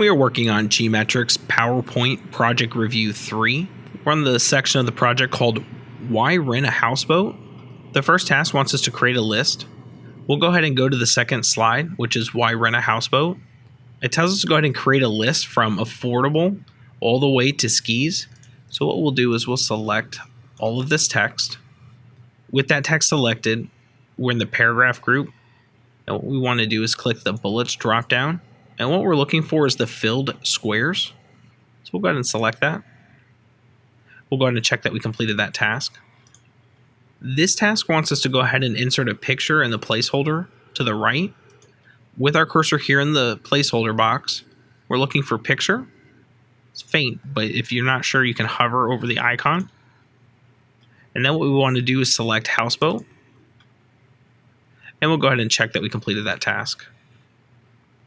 We are working on GMetrix PowerPoint Project Review 3. We're on the section of the project called Why Rent a Houseboat? The first task wants us to create a list. We'll go ahead and go to the second slide, which is Why Rent a Houseboat? It tells us to go ahead and create a list from affordable all the way to skis. So what we'll do is we'll select all of this text. With that text selected, we're in the paragraph group. And what we want to do is click the bullets drop down. And what we're looking for is the filled squares. So we'll go ahead and select that. We'll go ahead and check that we completed that task. This task wants us to go ahead and insert a picture in the placeholder to the right. With our cursor here in the placeholder box, we're looking for picture. It's faint, but if you're not sure, you can hover over the icon. And then what we want to do is select Houseboat. And we'll go ahead and check that we completed that task.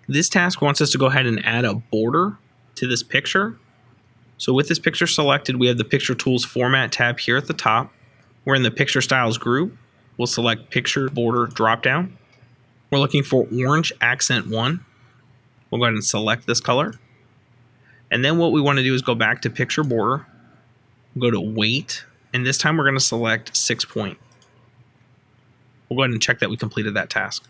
This task wants us to go ahead and add a border to this picture. So with this picture selected, we have the Picture Tools Format tab here at the top. We're in the Picture Styles group. We'll select Picture Border dropdown. We're looking for Orange Accent 1. We'll go ahead and select this color. And then what we want to do is go back to Picture Border, go to Weight, and this time we're going to select 6 point. We'll go ahead and check that we completed that task.